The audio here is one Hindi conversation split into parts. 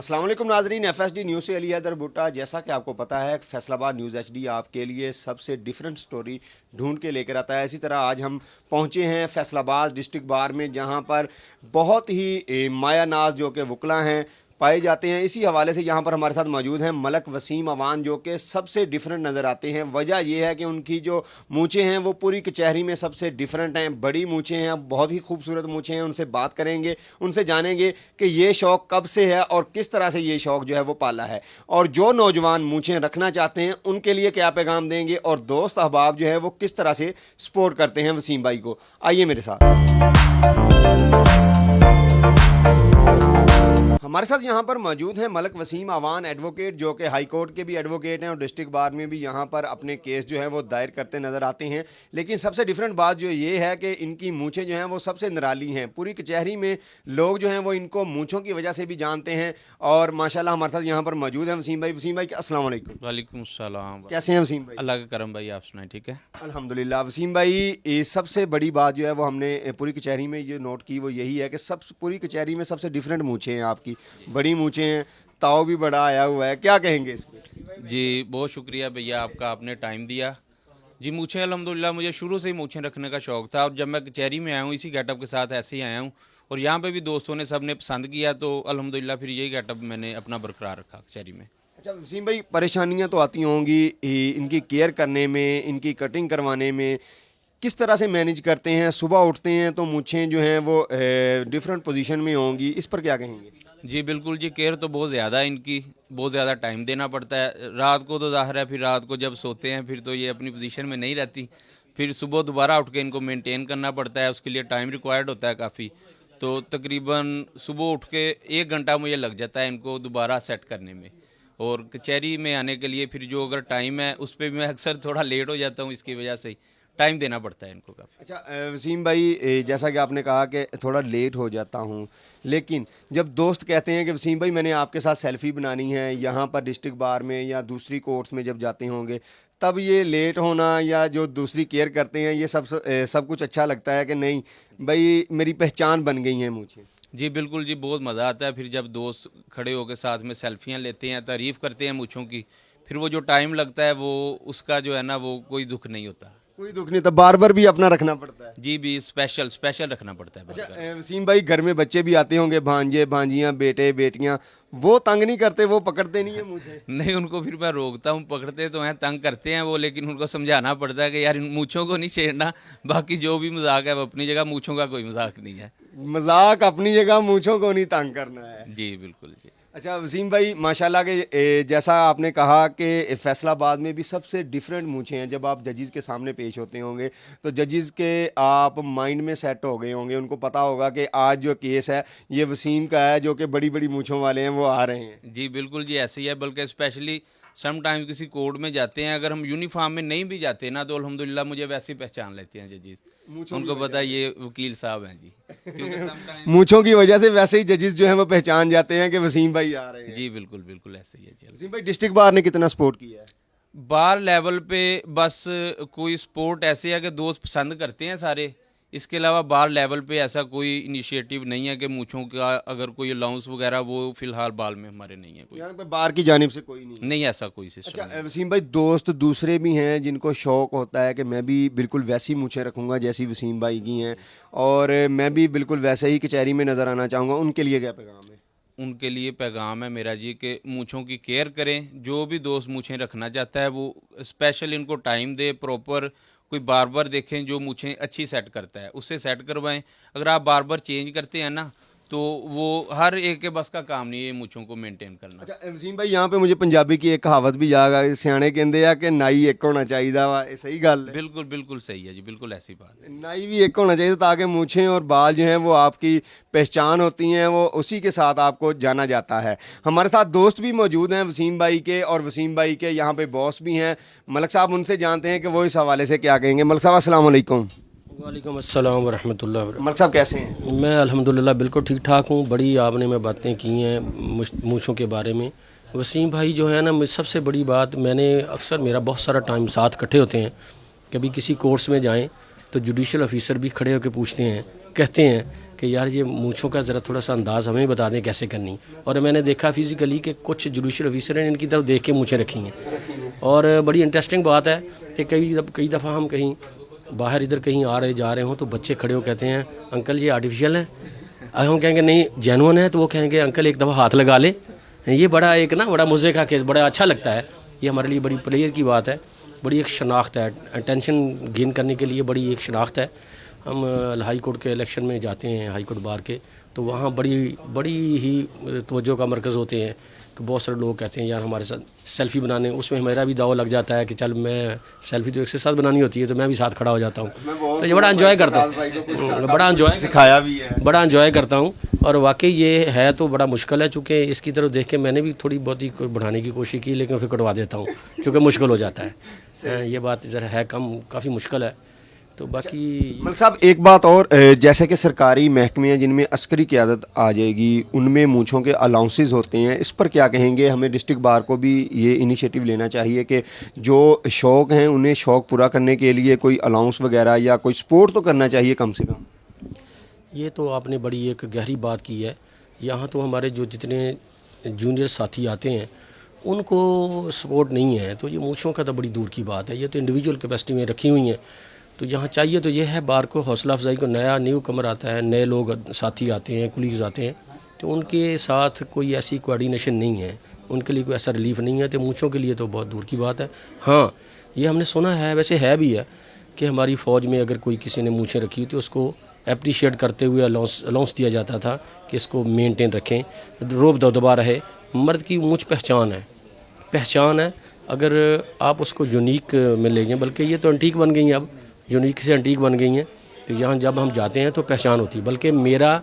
अस्सलाम वालेकुम नाजरीन, FSD न्यूज़ से अली हैदर भुट्टा। जैसा कि आपको पता है, फैसलाबाद न्यूज़ HD आपके लिए सबसे डिफरेंट स्टोरी ढूंढ के लेकर आता है। इसी तरह आज हम पहुंचे हैं फैसलाबाद डिस्ट्रिक्ट बार में, जहां पर बहुत ही मायानाज जो कि वकला हैं पाए जाते हैं। इसी हवाले से यहाँ पर हमारे साथ मौजूद हैं मलक वसीम अवान, जो कि सबसे डिफरेंट नज़र आते हैं। वजह यह है कि उनकी जो मूँछें हैं वो पूरी कचहरी में सबसे डिफरेंट हैं, बड़ी मूँछें हैं, बहुत ही खूबसूरत मूँछें हैं। उनसे बात करेंगे, उनसे जानेंगे कि ये शौक़ कब से है और किस तरह से ये शौक़ जो है वो पाला है, और जो नौजवान मूँछें रखना चाहते हैं उनके लिए क्या पैगाम देंगे, और दोस्त अहबाब जो है वो किस तरह से सपोर्ट करते हैं वसीम भाई को। आइए मेरे साथ। हमारे साथ यहाँ पर मौजूद हैं मलक वसीम अवान एडवोकेट, जो कि हाई कोर्ट के भी एडवोकेट हैं और डिस्ट्रिक्ट बार में भी यहाँ पर अपने केस जो है वो दायर करते नज़र आते हैं। लेकिन सबसे डिफरेंट बात जो ये है कि इनकी मूँछें जो हैं वो सबसे निराली हैं। पूरी कचहरी में लोग जो हैं वो इनको मूँछों की वजह से भी जानते हैं। और माशाल्लाह हमारे साथ यहाँ पर मौजूद हैं वसीम भाई। वसीम भाई अस्सलाम वालेकुम। वालेकुम सलाम। कैसे हैं वसीम भाई? अल्लाह का करम भाई, आप सुनाए ठीक है? अल्हम्दुलिल्लाह। वसीम भाई, ये सबसे बड़ी बात जो है वो हमने पूरी कचहरी में ये नोट की, वो यही है कि सब पूरी कचहरी में सबसे डिफरेंट मूँछें हैं आपकी, बड़ी मूँछें हैं, ताव भी बड़ा आया हुआ है। क्या कहेंगे इस पर? जी बहुत शुक्रिया भैया आपका, आपने टाइम दिया। जी मूछें अल्हम्दुलिल्लाह मुझे शुरू से ही मूछें रखने का शौक़ था, और जब मैं कचहरी में आया हूँ इसी गेटअप के साथ ऐसे ही आया हूँ, और यहाँ पे भी दोस्तों ने सब ने पसंद किया, तो अल्हम्दुलिल्लाह फिर यही गेटअप मैंने अपना बरकरार रखा कचहरी में। अच्छा वसीम भाई, परेशानियाँ तो आती होंगी इनकी केयर करने में, इनकी कटिंग करवाने में, किस तरह से मैनेज करते हैं? सुबह उठते हैं तो मूँछें जो हैं वो डिफरेंट पोजीशन में होंगी, इस पर क्या कहेंगे? जी बिल्कुल जी, केयर तो बहुत ज़्यादा है इनकी, बहुत ज़्यादा टाइम देना पड़ता है। रात को तो ज़ाहिर है, फिर रात को जब सोते हैं फिर तो ये अपनी पोजीशन में नहीं रहती, फिर सुबह दोबारा उठ के इनको मेंटेन करना पड़ता है, उसके लिए टाइम रिक्वायर्ड होता है काफ़ी। तो तकरीबन सुबह उठ के 1 घंटा मुझे लग जाता है इनको दोबारा सेट करने में, और कचहरी में आने के लिए फिर जो अगर टाइम है उस पर भी मैं अक्सर थोड़ा लेट हो जाता हूँ, इसकी वजह से ही टाइम देना पड़ता है इनको काफ़ी। अच्छा वसीम भाई, जैसा कि आपने कहा कि थोड़ा लेट हो जाता हूँ, लेकिन जब दोस्त कहते हैं कि वसीम भाई मैंने आपके साथ सेल्फ़ी बनानी है यहाँ पर डिस्ट्रिक्ट बार में या दूसरी कोर्ट्स में जब जाते होंगे, तब ये लेट होना या जो दूसरी केयर करते हैं ये सब कुछ अच्छा लगता है कि नहीं भाई मेरी पहचान बन गई है मुझे? जी बिल्कुल जी, बहुत मज़ा आता है फिर जब दोस्त खड़े होकर साथ में सेल्फियाँ लेते हैं, तारीफ़ करते हैं मूँछों की, फिर वो जो टाइम लगता है वो उसका जो है ना वो कोई दुख नहीं होता। कोई दुख नहीं, तो बार बार भी अपना रखना पड़ता है? जी भी स्पेशल स्पेशल रखना पड़ता है। अच्छा वसीम भाई, घर में बच्चे भी आते होंगे, भांजे भांजियाँ बेटे बेटियाँ, वो तंग नहीं करते? वो पकड़ते नहीं है मुझे? नहीं, उनको फिर मैं रोकता हूँ, पकड़ते तो हैं, तंग करते हैं वो, लेकिन उनको समझाना पड़ता है कि यार इन मूँछों को नहीं छेड़ना, बाकी जो भी मजाक है वो अपनी जगह, मूँछों का कोई मजाक नहीं है। मजाक अपनी जगह, मूँछों को नहीं तंग करना है। जी बिल्कुल जी। अच्छा वसीम भाई, माशाल्लाह के जैसा आपने कहा कि फैसलाबाद में भी सबसे डिफरेंट मूँछें हैं। जब आप जजेस के सामने पेश होते होंगे तो जजेस के आप माइंड में सेट हो गए होंगे, उनको पता होगा कि आज जो केस है ये वसीम का है, जो कि बड़ी बड़ी मूँछों वाले हैं वो आ रहे हैं। जी बिल्कुल जी, ऐसे ही है। बल्कि स्पेशली समटाइम किसी कोर्ट में जाते हैं, अगर हम यूनिफॉर्म में नहीं भी जाते ना तो अल्हम्दुलिल्लाह मुझे वैसे ही पहचान लेते हैं जजेस, उनको पता है ये वकील साहब हैं जी। क्योंकि मूँछों की वजह से वैसे ही जजेस जो हैं वो पहचान जाते हैं कि वसीम भाई आ रहे हैं। जी बिल्कुल बिल्कुल ऐसे ही है जी। वसीम भाई, डिस्ट्रिक्ट बार ने कितना सपोर्ट किया है? बार लेवल पे बस कोई स्पोर्ट ऐसे है कि दोस्त पसंद करते हैं सारे, इसके अलावा बार लेवल पे ऐसा कोई इनिशिएटिव नहीं है कि मूँछों का अगर कोई अलाउंस वगैरह, वो फिलहाल बाल में हमारे नहीं है कोई। यहाँ पे बार की जानिब से कोई नहीं? नहीं ऐसा कोई सिस्टम। अच्छा वसीम भाई, दोस्त दूसरे भी हैं जिनको शौक़ होता है कि मैं भी बिल्कुल वैसी मूँछें रखूँगा जैसी वसीम भाई की हैं, और मैं भी बिल्कुल वैसे ही कचहरी में नज़र आना चाहूँगा, उनके लिए क्या पैगाम है? उनके लिए पैगाम है मेरा जी कि मूँछों की केयर करें। जो भी दोस्त मूँछें रखना चाहता है वो स्पेशल इनको टाइम दे, प्रॉपर कोई बार्बर देखें जो मूँछें अच्छी सेट करता है उससे सेट करवाएं। अगर आप बार्बर चेंज करते हैं ना तो वो हर एक के बस का काम नहीं है मूँछों को मेंटेन करना। अच्छा वसीम भाई, यहाँ पे मुझे पंजाबी की एक कहावत भी याद आ गई, सियाने कहते हैं कि नाई एक होना चाहिए वा, ये सही गल है? बिल्कुल बिल्कुल सही है जी, बिल्कुल ऐसी बात है। नाई भी एक होना चाहिए ताकि मूँछें और बाल जो हैं वो आपकी पहचान होती हैं, वो उसी के साथ आपको जाना जाता है। हमारे साथ दोस्त भी मौजूद हैं वसीम भाई के, और वसीम भाई के यहाँ पे बॉस भी हैं मलक साहब, उनसे जानते हैं कि वो इस हवाले से क्या कहेंगे। मलक साहब अस्सलाम वालेकुम। वालेकुम अस्सलाम वरहमतुल्लाह। मलक साहब कैसे हैं? मैं अल्हम्दुलिल्लाह बिल्कुल ठीक ठाक हूँ। बड़ी आपने में बातें की हैं मूँछों के बारे में। वसीम भाई जो है ना, सबसे बड़ी बात, मैंने अक्सर मेरा बहुत सारा टाइम साथ इकट्ठे होते हैं, कभी किसी कोर्ट्स में जाएं तो जुडिशल ऑफिसर भी खड़े होकर पूछते हैं, कहते हैं कि यार ये मूँछों का ज़रा थोड़ा सा अंदाज़ हमें बता दें कैसे करनी। और मैंने देखा फिज़िकली कि कुछ जुडिशल ऑफिसर ने इनकी तरफ देख के मूँछें रखी हैं। और बड़ी इंटरेस्टिंग बात है कि कई दफ़ा हम कहीं बाहर इधर कहीं आ रहे जा रहे हों तो बच्चे खड़े हो कहते हैं अंकल ये आर्टिफिशियल है। अगर हम कहेंगे नहीं जेनुइन है तो वो कहेंगे अंकल एक दफ़ा हाथ लगा ले। ये बड़ा एक ना बड़ा मज़े का केस, बड़ा अच्छा लगता है। ये हमारे लिए बड़ी प्लेयर की बात है, बड़ी एक शनाख्त है, अटेंशन गेन करने के लिए बड़ी एक शनाख्त है। हम हाई कोर्ट के इलेक्शन में जाते हैं, हाई कोर्ट बार के, तो वहाँ बड़ी ही तवज्जो का मरकज़ होते हैं कि बहुत सारे लोग कहते हैं यार हमारे साथ सेल्फ़ी बनाने, उसमें मेरा भी दाव लग जाता है कि चल मैं सेल्फ़ी तो एक से साथ बनानी होती है तो मैं भी साथ खड़ा हो जाता हूँ। तो ये बड़ा एंजॉय करता हूँ, बड़ा एंजॉय सिखाया भी है, बड़ा एंजॉय करता हूँ। और वाकई ये है तो बड़ा मुश्किल है, चूँकि इसकी तरफ देख के मैंने भी थोड़ी बहुत ही बढ़ाने की कोशिश की लेकिन फिर कटवा देता हूँ क्योंकि मुश्किल हो जाता है। ये बात ज़रा है काफ़ी मुश्किल है। तो बाकी मलिक साहब एक बात और, जैसे कि सरकारी महकमे हैं जिनमें अस्करी क़यादत आ जाएगी, उनमें मूँछों के अलाउंसेस होते हैं, इस पर क्या कहेंगे? हमें डिस्ट्रिक्ट बार को भी ये इनिशिएटिव लेना चाहिए कि जो शौक़ हैं उन्हें शौक़ पूरा करने के लिए कोई अलाउंस वगैरह या कोई सपोर्ट तो करना चाहिए कम से कम। ये तो आपने बड़ी एक गहरी बात की है। यहाँ तो हमारे जो जितने जूनियर साथी आते हैं उनको सपोर्ट नहीं है, तो ये मूँछों का तो बड़ी दूर की बात है। ये तो इंडिविजुअल कैपेसिटी में रखी हुई हैं। तो यहाँ चाहिए तो ये है बार को हौसला अफजाई को, नया न्यू कमर आता है, नए लोग साथी आते हैं, कुलीग्स आते हैं, तो उनके साथ कोई ऐसी कोऑर्डिनेशन नहीं है, उनके लिए कोई ऐसा रिलीफ नहीं है। तो मूँछों के लिए तो बहुत दूर की बात है। हाँ ये हमने सुना है, वैसे है भी है कि हमारी फ़ौज में अगर कोई किसी ने मूँछें रखी तो उसको अप्रिशिएट करते हुए अलाउंस दिया जाता था कि इसको मेंटेन रखें, रोब दबदबा रहे। मर्द की मूँछ पहचान है। अगर आप उसको यूनिक में ले जाएं, बल्कि ये तो एंटीक बन गई हैं, अब यूनिक से एंटीक बन गई हैं, तो यहाँ जब हम जाते हैं तो पहचान होती है। बल्कि मेरा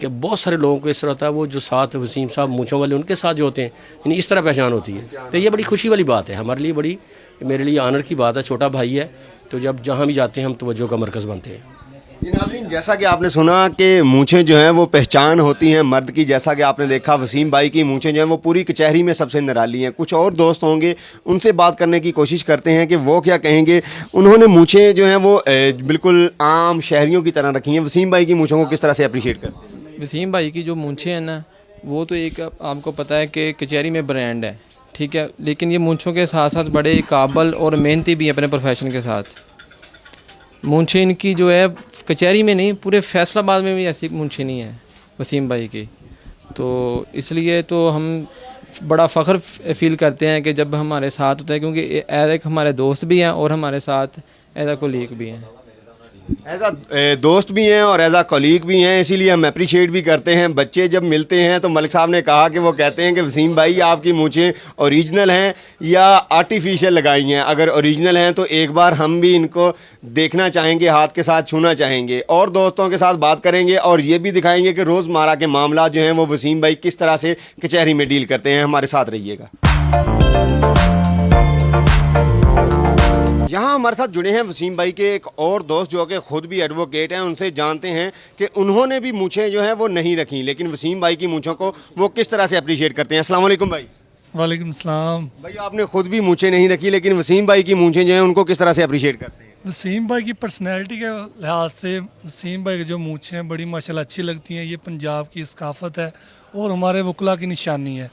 कि बहुत सारे लोगों को इस तरह होता है, वो जो साथ वसीम साहब मूँछों वाले उनके साथ जो होते हैं, यानी इस तरह पहचान होती है। तो ये बड़ी खुशी वाली बात है हमारे लिए, बड़ी मेरे लिए आनर की बात है। छोटा भाई है तो जब जहाँ भी जाते हैं हम तवज्जो का मरकज़ बनते हैं। नाज़रीन जैसा कि आपने सुना कि मूँछें जो हैं वो पहचान होती हैं मर्द की, जैसा कि आपने देखा वसीम भाई की मूँछें जो हैं वो पूरी कचहरी में सबसे निराली हैं। कुछ और दोस्त होंगे उनसे बात करने की कोशिश करते हैं कि वो क्या कहेंगे। उन्होंने मूँछें जो हैं वो बिल्कुल आम शहरियों की तरह रखी हैं। वसीम भाई की मूँछों को किस तरह से अप्रिशिएट करते हैं? वसीम भाई की जो मूँछें हैं ना, वो तो एक आपको पता है कि कचहरी में ब्रांड है, ठीक है, लेकिन ये मूँछों के साथ साथ बड़े काबल और मेहनती भी हैं अपने प्रोफेशन के साथ। मूँछें इनकी जो है कचहरी में नहीं, पूरे फैसलाबाद में भी ऐसी मूँछें नहीं है वसीम भाई की। तो इसलिए तो हम बड़ा फ़ख्र फील करते हैं कि जब हमारे साथ होता है, क्योंकि एज एक हमारे दोस्त भी हैं और हमारे साथ एज अ कोलीग भी हैं। एज अ दोस्त भी हैं और एज अ कलीग भी हैं, इसीलिए हम अप्रिशिएट भी करते हैं। बच्चे जब मिलते हैं तो मलिक साहब ने कहा कि वो कहते हैं कि वसीम भाई आपकी मूँछें ओरिजिनल हैं या आर्टिफिशियल लगाई हैं। अगर ओरिजिनल हैं तो एक बार हम भी इनको देखना चाहेंगे, हाथ के साथ छूना चाहेंगे और दोस्तों के साथ बात करेंगे और ये भी दिखाएंगे कि रोज़मर्रा के मामला जो हैं वो वसीम भाई किस तरह से कचहरी में डील करते हैं। हमारे साथ रहिएगा। यहाँ हमारे साथ जुड़े हैं वसीम भाई के एक और दोस्त जो कि खुद भी एडवोकेट हैं। उनसे जानते हैं कि उन्होंने भी मूँछें जो हैं वो नहीं रखी, लेकिन वसीम भाई की मूँछों को वो किस तरह से अप्रिशिएट करते हैं। अस्सलाम वालेकुम भाई। वालेकुम सलाम। भाई आपने खुद भी मूँछें नहीं रखी, लेकिन वसीम भाई की मूँछें जो हैं उनको किस तरह से अप्रिशिएट करते हैं? वसीम भाई की पर्सनैलिटी के लिहाज से वसीम भाई की जो मूँछें हैं बड़ी माशाल्लाह अच्छी लगती हैं। ये पंजाब की सकाफ़त है और हमारे वकला की निशानी है।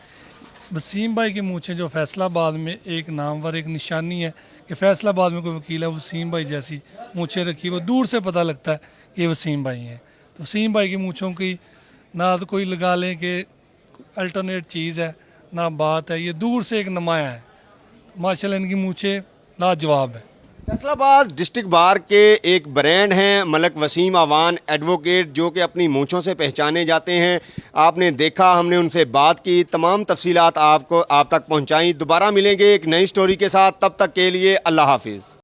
वसीम भाई की मूँछें जो फैसलाबाद में एक नामवर एक निशानी है कि फैसलाबाद में कोई वकील है वसीम भाई जैसी मूँछें रखी, वो दूर से पता लगता है कि ये वसीम भाई हैं। तो वसीम भाई की मूँछों की ना तो कोई लगा लें कि अल्टरनेट चीज़ है ना बात है, ये दूर से एक नुमाया है। माशाल्लाह इनकी मूँछें लाजवाब है। फैसलाबाद डिस्ट्रिक्ट बार के एक ब्रांड हैं मलिक वसीम अवान एडवोकेट, जो कि अपनी मूँछों से पहचाने जाते हैं। आपने देखा, हमने उनसे बात की, तमाम तफसीलात आप तक पहुँचाई। दोबारा मिलेंगे एक नई स्टोरी के साथ, तब तक के लिए अल्लाह हाफिज़।